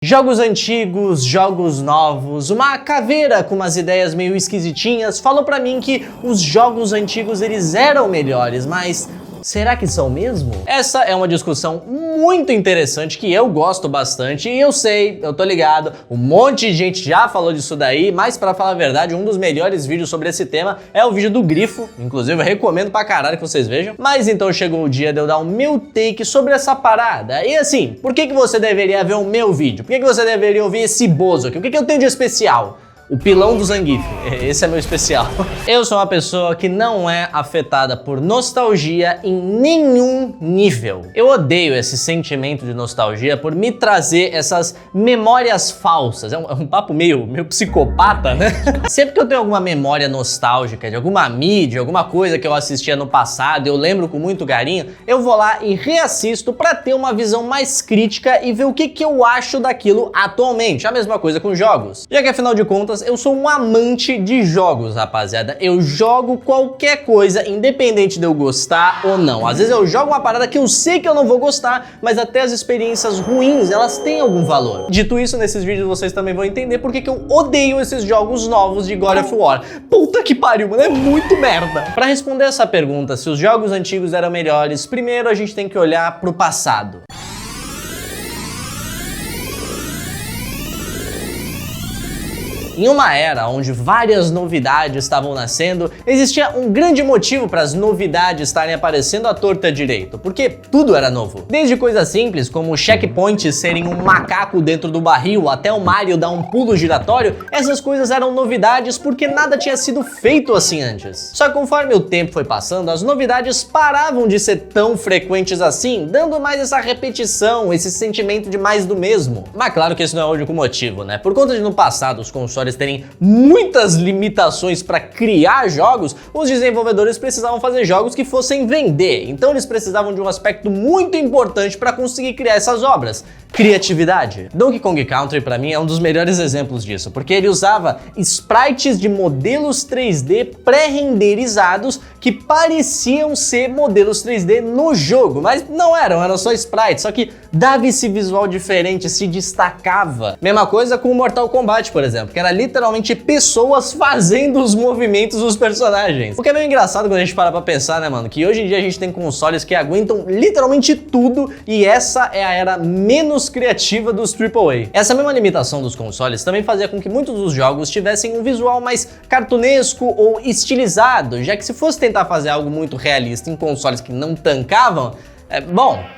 Jogos antigos, jogos novos, uma caveira com umas ideias meio esquisitinhas falou pra mim que os jogos antigos eles eram melhores, mas será que são mesmo? Essa é uma discussão muito interessante que eu gosto bastante e eu sei, eu tô ligado, um monte de gente já falou disso daí, mas pra falar a verdade, um dos melhores vídeos sobre esse tema é o vídeo do Grifo, inclusive eu recomendo pra caralho que vocês vejam. Mas então chegou o dia de eu dar o meu take sobre essa parada. E assim, por que você deveria ver o meu vídeo? Por que você deveria ouvir esse bozo aqui? O que eu tenho de especial? O pilão do Zangief, esse é meu especial. Eu sou uma pessoa que não é afetada por nostalgia em nenhum nível. Eu odeio esse sentimento de nostalgia por me trazer essas memórias falsas. É um papo meio psicopata, né? Sempre que eu tenho alguma memória nostálgica de alguma mídia, alguma coisa que eu assistia no passado, eu lembro com muito carinho, eu vou lá e reassisto pra ter uma visão mais crítica e ver o que eu acho daquilo atualmente. A mesma coisa com jogos. Já que afinal de contas, eu sou um amante de jogos, rapaziada. Eu jogo qualquer coisa, independente de eu gostar ou não. Às vezes eu jogo uma parada que eu sei que eu não vou gostar, mas até as experiências ruins, elas têm algum valor. Dito isso, nesses vídeos vocês também vão entender por que eu odeio esses jogos novos de God of War. Puta que pariu, mano, é muito merda. Pra responder essa pergunta, se os jogos antigos eram melhores, primeiro a gente tem que olhar pro passado. Em uma era onde várias novidades estavam nascendo, existia um grande motivo para as novidades estarem aparecendo à torta à direita, porque tudo era novo. Desde coisas simples como checkpoints serem um macaco dentro do barril até o Mario dar um pulo giratório, essas coisas eram novidades porque nada tinha sido feito assim antes. Só que conforme o tempo foi passando, as novidades paravam de ser tão frequentes assim, dando mais essa repetição, esse sentimento de mais do mesmo. Mas claro que esse não é o único motivo, né? Por conta de no passado os consoles terem muitas limitações para criar jogos, os desenvolvedores precisavam fazer jogos que fossem vender. Então eles precisavam de um aspecto muito importante para conseguir criar essas obras: criatividade. Donkey Kong Country para mim é um dos melhores exemplos disso, porque ele usava sprites de modelos 3D pré-renderizados que pareciam ser modelos 3D no jogo, mas não eram só sprites, só que dava esse visual diferente, se destacava. Mesma coisa com o Mortal Kombat, por exemplo, que era literalmente pessoas fazendo os movimentos dos personagens. O que é meio engraçado quando a gente para pra pensar, né, mano, que hoje em dia a gente tem consoles que aguentam literalmente tudo e essa é a era menos criativa dos AAA. Essa mesma limitação dos consoles também fazia com que muitos dos jogos tivessem um visual mais cartunesco ou estilizado, já que se fosse tentar fazer algo muito realista em consoles que não tancavam,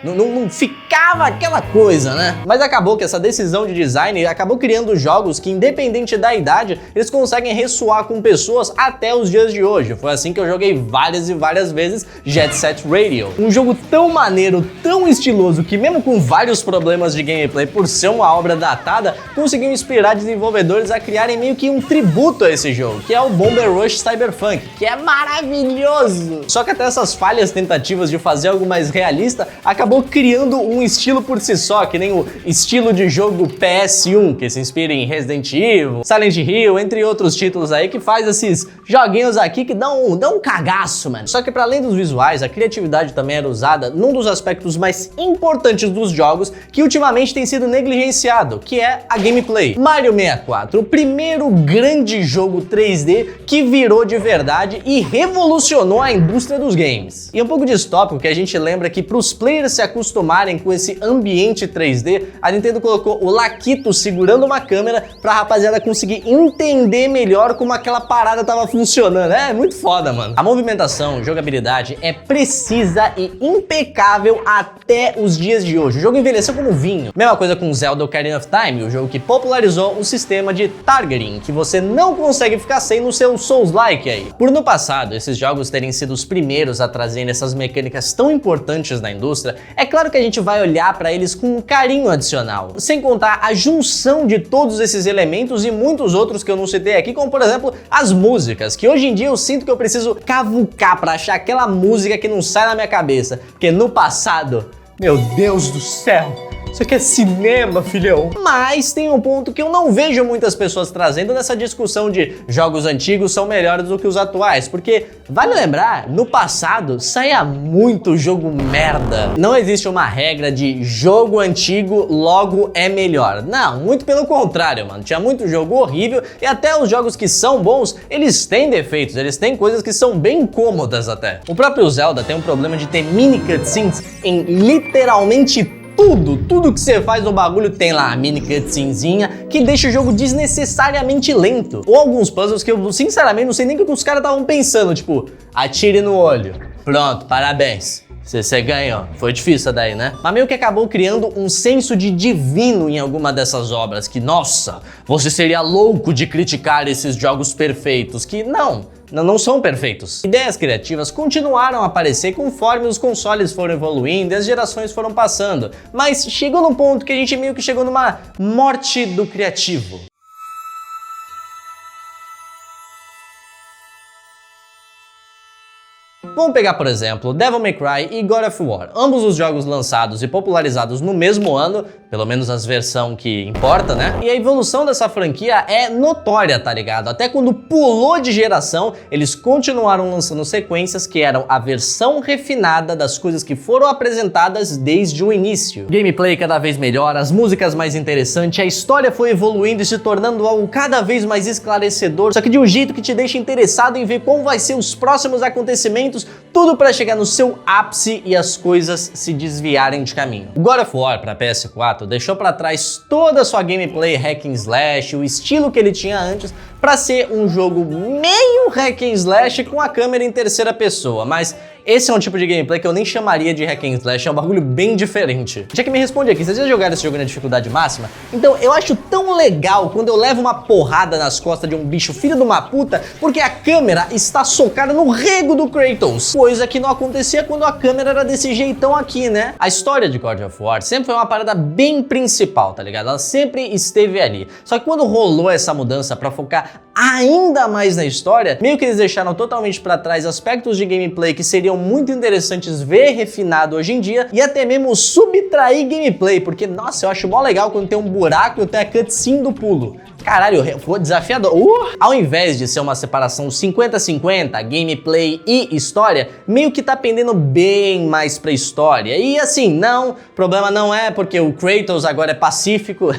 não ficava aquela coisa, né? Mas acabou que essa decisão de design acabou criando jogos que, independente da idade, eles conseguem ressoar com pessoas até os dias de hoje. Foi assim que eu joguei várias e várias vezes Jet Set Radio. Um jogo tão maneiro, tão estiloso, que mesmo com vários problemas de gameplay por ser uma obra datada, conseguiu inspirar desenvolvedores a criarem meio que um tributo a esse jogo, que é o Bomber Rush Cyberpunk, que é maravilhoso! Só que até essas falhas tentativas de fazer algo mais realista acabou criando um estilo por si só, que nem o estilo de jogo PS1, que se inspira em Resident Evil, Silent Hill, entre outros títulos aí, que faz esses joguinhos aqui que dão um cagaço, mano. Só que para além dos visuais, a criatividade também era usada num dos aspectos mais importantes dos jogos, que ultimamente tem sido negligenciado, que é a gameplay. Mario 64, o primeiro grande jogo 3D que virou de verdade e revolucionou a indústria dos games. E um pouco distópico que a gente lembra que para os players se acostumarem com esse ambiente 3D, a Nintendo colocou o Lakitu segurando uma câmera pra rapaziada conseguir entender melhor como aquela parada tava funcionando. É muito foda, mano. A movimentação, jogabilidade é precisa e impecável até os dias de hoje. O jogo envelheceu como vinho. Mesma coisa com Zelda Ocarina of Time, o jogo que popularizou o sistema de targeting, que você não consegue ficar sem no seu Souls-like aí. Por no passado, esses jogos terem sido os primeiros a trazerem essas mecânicas tão importantes na indústria, é claro que a gente vai olhar para eles com um carinho adicional, sem contar a junção de todos esses elementos e muitos outros que eu não citei aqui, como por exemplo as músicas, que hoje em dia eu sinto que eu preciso cavucar para achar aquela música que não sai na minha cabeça, porque no passado, meu Deus do céu, Isso aqui é cinema, filhão. Mas tem um ponto que eu não vejo muitas pessoas trazendo nessa discussão de jogos antigos são melhores do que os atuais, porque vale lembrar, no passado saía muito jogo merda. Não existe uma regra de jogo antigo logo é melhor. Não, muito pelo contrário, mano. Tinha muito jogo horrível e até os jogos que são bons, eles têm defeitos, eles têm coisas que são bem cômodas até. O próprio Zelda tem um problema de ter mini cutscenes em literalmente tudo que você faz no bagulho tem lá a mini cutscenezinha que deixa o jogo desnecessariamente lento. Ou alguns puzzles que eu sinceramente não sei nem o que os caras estavam pensando, tipo, atire no olho. Pronto, parabéns. Você ganhou. Foi difícil essa daí, né? Mas meio que acabou criando um senso de divino em alguma dessas obras que, nossa, você seria louco de criticar esses jogos perfeitos, que não são perfeitos. Ideias criativas continuaram a aparecer conforme os consoles foram evoluindo e as gerações foram passando, mas chegou num ponto que a gente meio que chegou numa morte do criativo. Vamos pegar, por exemplo, Devil May Cry e God of War, ambos os jogos lançados e popularizados no mesmo ano, pelo menos as versões que importa, né? E a evolução dessa franquia é notória, tá ligado? Até quando pulou de geração, eles continuaram lançando sequências que eram a versão refinada das coisas que foram apresentadas desde o início. Gameplay cada vez melhor, as músicas mais interessantes, a história foi evoluindo e se tornando algo cada vez mais esclarecedor, só que de um jeito que te deixa interessado em ver como vai ser os próximos acontecimentos, tudo para chegar no seu ápice e as coisas se desviarem de caminho. God of War para PS4 deixou para trás toda a sua gameplay hack and slash, o estilo que ele tinha antes, para ser um jogo meio hack and slash com a câmera em terceira pessoa, mas esse é um tipo de gameplay que eu nem chamaria de hack and slash, é um bagulho bem diferente. Já que me responde aqui, vocês já jogaram esse jogo na dificuldade máxima? Então eu acho tão legal quando eu levo uma porrada nas costas de um bicho filho de uma puta, porque a câmera está socada no rego do Kratos, coisa que não acontecia quando a câmera era desse jeitão aqui, né? A história de God of War sempre foi uma parada bem principal, tá ligado? Ela sempre esteve ali. Só que quando rolou essa mudança pra focar ainda mais na história, meio que eles deixaram totalmente pra trás aspectos de gameplay que seriam muito interessantes ver refinado hoje em dia e até mesmo subtrair gameplay, porque nossa, eu acho mó legal quando tem um buraco e tem a cutscene do pulo. Caralho, foi desafiador. Ao invés de ser uma separação 50-50, gameplay e história, meio que tá pendendo bem mais pra história. E assim, não, problema não é porque o Kratos agora é pacífico.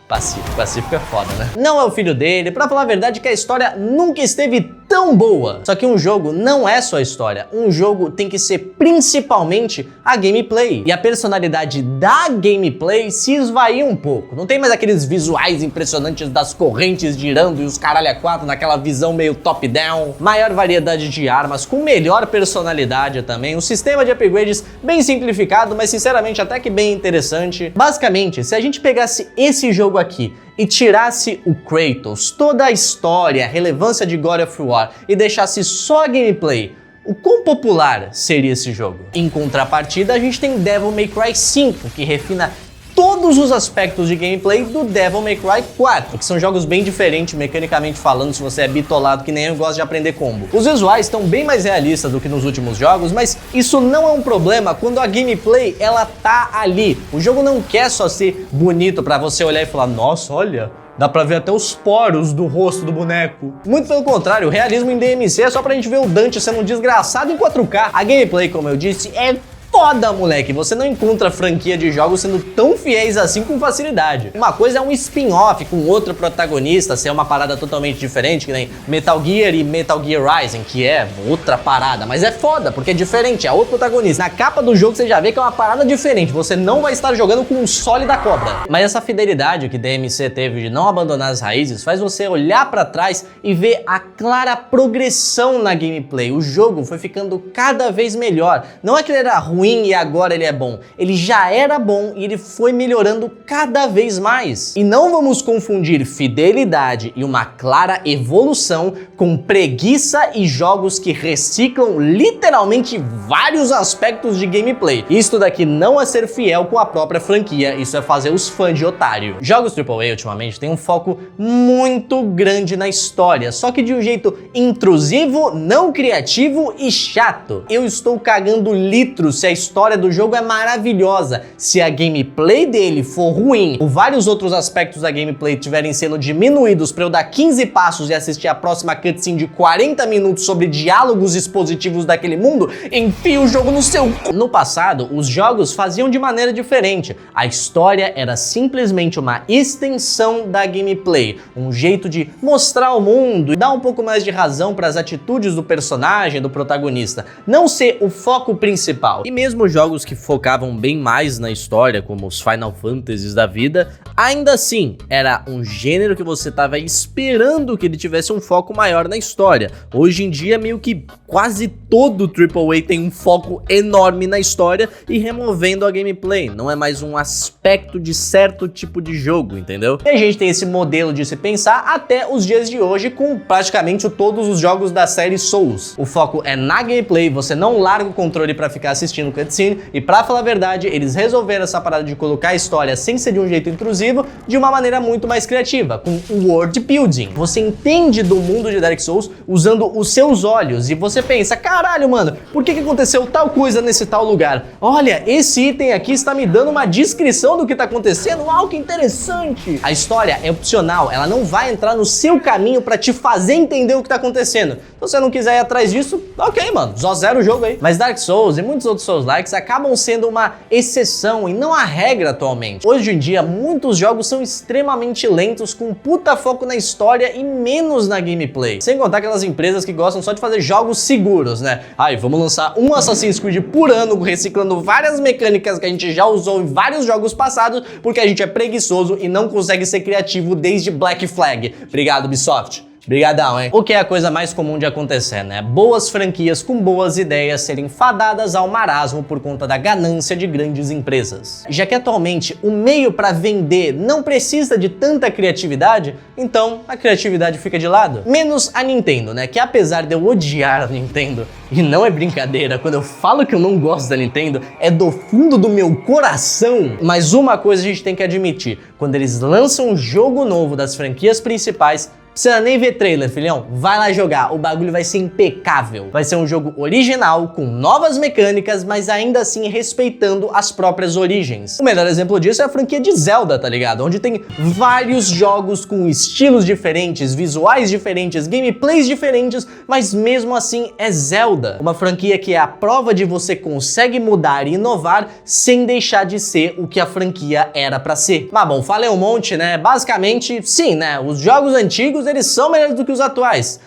Pacífico é foda, né? Não é o filho dele, pra falar a verdade que a história nunca esteve tão boa. Só que um jogo não é só a história, um jogo tem que ser principalmente a gameplay. E a personalidade da gameplay se esvaiu um pouco. Não tem mais aqueles visuais impressionantes das correntes girando e os caralho a quatro naquela visão meio top-down. Maior variedade de armas, com melhor personalidade também. Um sistema de upgrades bem simplificado, mas sinceramente até que bem interessante. Basicamente, se a gente pegasse esse jogo aqui e tirasse o Kratos, toda a história, a relevância de God of War e deixasse só a gameplay, o quão popular seria esse jogo? Em contrapartida, a gente tem Devil May Cry 5, que refina todos os aspectos de gameplay do Devil May Cry 4, que são jogos bem diferentes mecanicamente falando, se você é bitolado que nem eu, gosta de aprender combo. Os visuais estão bem mais realistas do que nos últimos jogos, mas isso não é um problema quando a gameplay ela tá ali. O jogo não quer só ser bonito pra você olhar e falar, nossa, olha, dá pra ver até os poros do rosto do boneco. Muito pelo contrário, o realismo em DMC é só pra gente ver o Dante sendo um desgraçado em 4K. A gameplay, como eu disse, é foda, moleque. Você não encontra franquia de jogos sendo tão fiéis assim com facilidade. Uma coisa é um spin-off com outro protagonista, ser uma parada totalmente diferente, que nem Metal Gear e Metal Gear Rising, que é outra parada, mas é foda, porque é diferente, é outro protagonista. Na capa do jogo você já vê que é uma parada diferente, você não vai estar jogando com um sólida cobra. Mas essa fidelidade que DMC teve de não abandonar as raízes faz você olhar pra trás e ver a clara progressão na gameplay. O jogo foi ficando cada vez melhor. Não é que ele era ruim e agora ele é bom. Ele já era bom e ele foi melhorando cada vez mais. E não vamos confundir fidelidade e uma clara evolução com preguiça e jogos que reciclam literalmente vários aspectos de gameplay. Isso daqui não é ser fiel com a própria franquia, isso é fazer os fãs de otário. Jogos AAA ultimamente têm um foco muito grande na história, só que de um jeito intrusivo, não criativo e chato. Eu estou cagando litros se a história do jogo é maravilhosa, se a gameplay dele for ruim, ou vários outros aspectos da gameplay tiverem sendo diminuídos pra eu dar 15 passos e assistir a próxima cutscene de 40 minutos sobre diálogos expositivos daquele mundo, enfia o jogo no seu c... No passado, os jogos faziam de maneira diferente. A história era simplesmente uma extensão da gameplay, um jeito de mostrar o mundo e dar um pouco mais de razão para as atitudes do personagem, do protagonista, não ser o foco principal. E mesmo jogos que focavam bem mais na história, como os Final Fantasies da vida, ainda assim, era um gênero que você tava esperando que ele tivesse um foco maior na história. Hoje em dia, meio que quase todo AAA tem um foco enorme na história e removendo a gameplay. Não é mais um aspecto de certo tipo de jogo, entendeu? E a gente tem esse modelo de se pensar até os dias de hoje com praticamente todos os jogos da série Souls. O foco é na gameplay, você não larga o controle pra ficar assistindo cutscene, e pra falar a verdade, eles resolveram essa parada de colocar a história sem ser de um jeito intrusivo, de uma maneira muito mais criativa, com world building. Você entende do mundo de Dark Souls usando os seus olhos, e você pensa, caralho, mano, por que aconteceu tal coisa nesse tal lugar? Olha, esse item aqui está me dando uma descrição do que tá acontecendo, uau, que interessante! A história é opcional, ela não vai entrar no seu caminho pra te fazer entender o que tá acontecendo. Então, se você não quiser ir atrás disso, ok, mano, só zero o jogo aí. Mas Dark Souls e muitos outros Souls-likes acabam sendo uma exceção e não a regra atualmente. Hoje em dia, muitos jogos são extremamente lentos, com puta foco na história e menos na gameplay. Sem contar aquelas empresas que gostam só de fazer jogos seguros, né? Ai, vamos lançar um Assassin's Creed por ano, reciclando várias mecânicas que a gente já usou em vários jogos passados, porque a gente é preguiçoso e não consegue ser criativo desde Black Flag. Obrigado, Ubisoft. Brigadão, hein? O que é a coisa mais comum de acontecer, né? Boas franquias com boas ideias serem fadadas ao marasmo por conta da ganância de grandes empresas. Já que atualmente o meio para vender não precisa de tanta criatividade, então a criatividade fica de lado. Menos a Nintendo, né? Que apesar de eu odiar a Nintendo, e não é brincadeira, quando eu falo que eu não gosto da Nintendo, é do fundo do meu coração. Mas uma coisa a gente tem que admitir, quando eles lançam um jogo novo das franquias principais, precisa nem ver trailer, filhão. Vai lá jogar, o bagulho vai ser impecável. Vai ser um jogo original, com novas mecânicas, mas ainda assim respeitando as próprias origens. O melhor exemplo disso é a franquia de Zelda, tá ligado? Onde tem vários jogos com estilos diferentes, visuais diferentes, gameplays diferentes, mas mesmo assim é Zelda. Uma franquia que é a prova de você consegue mudar e inovar sem deixar de ser o que a franquia era pra ser. Mas bom, falei um monte, né? Basicamente, sim, né? Os jogos antigos eles são melhores do que os atuais.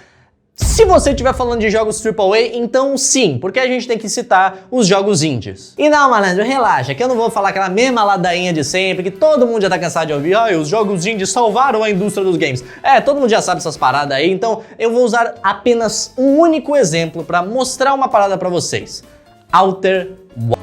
Se você estiver falando de jogos AAA, então sim, porque a gente tem que citar os jogos indies. E não, malandro, relaxa, que eu não vou falar aquela mesma ladainha de sempre, que todo mundo já tá cansado de ouvir, ai, os jogos indies salvaram a indústria dos games. É, todo mundo já sabe essas paradas aí, então eu vou usar apenas um único exemplo pra mostrar uma parada pra vocês. Outer Wilds.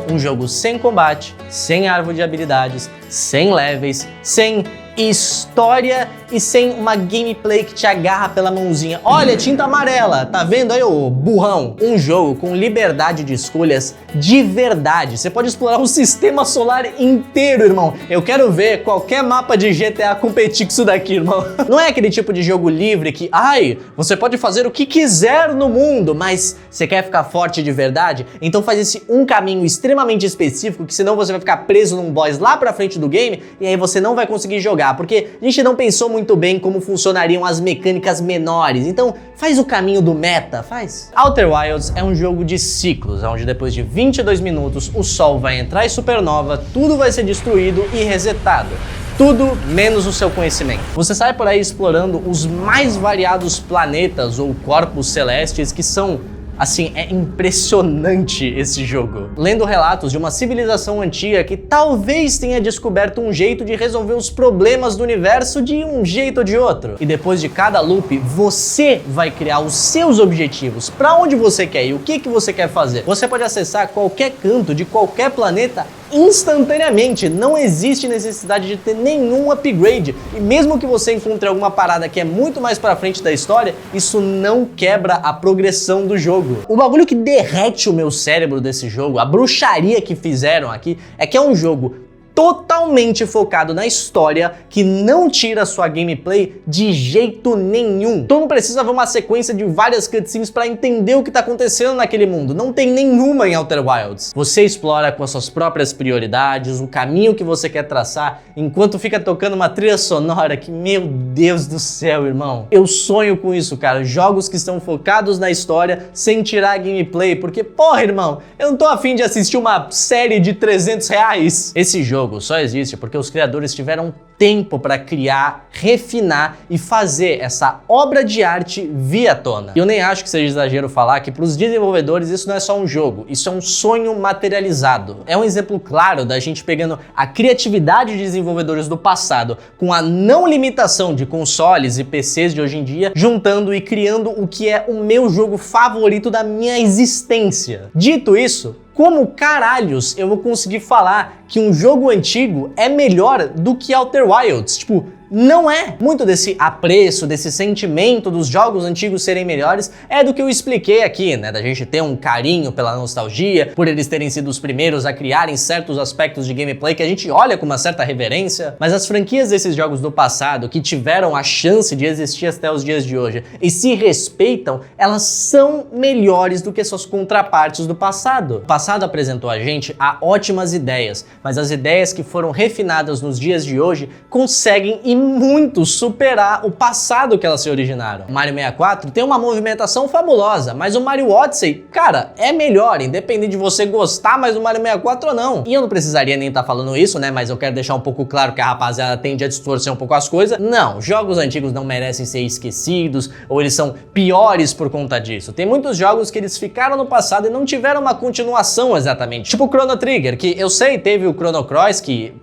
Um jogo sem combate, sem árvore de habilidades, sem levels, sem história e sem uma gameplay que te agarra pela mãozinha. Olha, tinta amarela, tá vendo aí, ô burrão? Um jogo com liberdade de escolhas de verdade. Você pode explorar o sistema solar inteiro, irmão. Eu quero ver qualquer mapa de GTA competir com isso daqui, irmão. Não é aquele tipo de jogo livre que, ai, você pode fazer o que quiser no mundo, mas você quer ficar forte de verdade? Então faz esse um caminho extremamente específico, que senão você vai ficar preso num boss lá pra frente do game e aí você não vai conseguir jogar, porque a gente não pensou muito bem como funcionariam as mecânicas menores. Então faz o caminho do meta, faz. Outer Wilds é um jogo de ciclos, onde depois de 22 minutos o sol vai entrar em supernova, tudo vai ser destruído e resetado. Tudo menos o seu conhecimento. Você sai por aí explorando os mais variados planetas ou corpos celestes que são... Assim, é impressionante esse jogo. Lendo relatos de uma civilização antiga que talvez tenha descoberto um jeito de resolver os problemas do universo de um jeito ou de outro. E depois de cada loop, você vai criar os seus objetivos, para onde você quer ir, o que você quer fazer. Você pode acessar qualquer canto de qualquer planeta instantaneamente, não existe necessidade de ter nenhum upgrade, e mesmo que você encontre alguma parada que é muito mais pra frente da história, isso não quebra a progressão do jogo. O bagulho que derrete o meu cérebro desse jogo, a bruxaria que fizeram aqui, é que é um jogo totalmente focado na história, que não tira sua gameplay de jeito nenhum. Tu não precisa ver uma sequência de várias cutscenes para entender o que tá acontecendo naquele mundo. Não tem nenhuma em Outer Wilds. Você explora com as suas próprias prioridades, o caminho que você quer traçar, enquanto fica tocando uma trilha sonora que, meu Deus do céu, irmão. Eu sonho com isso, cara. Jogos que estão focados na história sem tirar a gameplay, porque, porra, irmão, eu não tô afim de assistir uma série de R$300. Esse jogo só existe porque os criadores tiveram tempo para criar, refinar e fazer essa obra de arte vir à tona. E eu nem acho que seja exagero falar que para os desenvolvedores isso não é só um jogo, isso é um sonho materializado. É um exemplo claro da gente pegando a criatividade de desenvolvedores do passado com a não limitação de consoles e PCs de hoje em dia, juntando e criando o que é o meu jogo favorito da minha existência. Dito isso, como caralhos eu vou conseguir falar que um jogo antigo é melhor do que Outer Wilds? Tipo, não é. Muito desse apreço, desse sentimento dos jogos antigos serem melhores é do que eu expliquei aqui, né? Da gente ter um carinho pela nostalgia, por eles terem sido os primeiros a criarem certos aspectos de gameplay que a gente olha com uma certa reverência. Mas as franquias desses jogos do passado, que tiveram a chance de existir até os dias de hoje e se respeitam, elas são melhores do que suas contrapartes do passado. O passado apresentou a gente a ótimas ideias, mas as ideias que foram refinadas nos dias de hoje conseguem e muito superar o passado que elas se originaram. O Mario 64 tem uma movimentação fabulosa, mas o Mario Odyssey, cara, é melhor, independente de você gostar mais do Mario 64 ou não. E eu não precisaria nem estar falando isso, né, mas eu quero deixar um pouco claro que a rapaziada tende a distorcer um pouco as coisas. Não, jogos antigos não merecem ser esquecidos, ou eles são piores por conta disso. Tem muitos jogos que eles ficaram no passado e não tiveram uma continuação exatamente. Tipo o Chrono Trigger, que eu sei, teve o Chrono Cross, que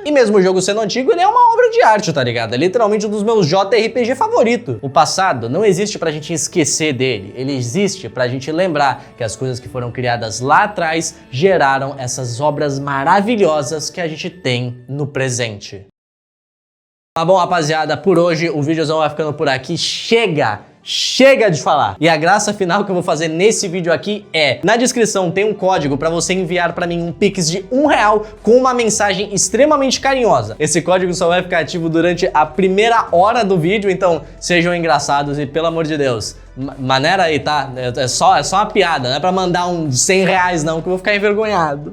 E mesmo o jogo sendo antigo, ele é uma obra de arte, tá ligado? É literalmente um dos meus JRPG favoritos. O passado não existe pra gente esquecer dele, ele existe pra gente lembrar que as coisas que foram criadas lá atrás geraram essas obras maravilhosas que a gente tem no presente. Tá bom, rapaziada, por hoje o vídeozão vai ficando por aqui. Chega de falar! E a graça final que eu vou fazer nesse vídeo aqui é, na descrição tem um código para você enviar para mim um Pix de R$1 com uma mensagem extremamente carinhosa. Esse código só vai ficar ativo durante a primeira hora do vídeo, então sejam engraçados e, pelo amor de Deus, maneira aí, tá? É só uma piada, não é pra mandar uns R$100 não, que eu vou ficar envergonhado.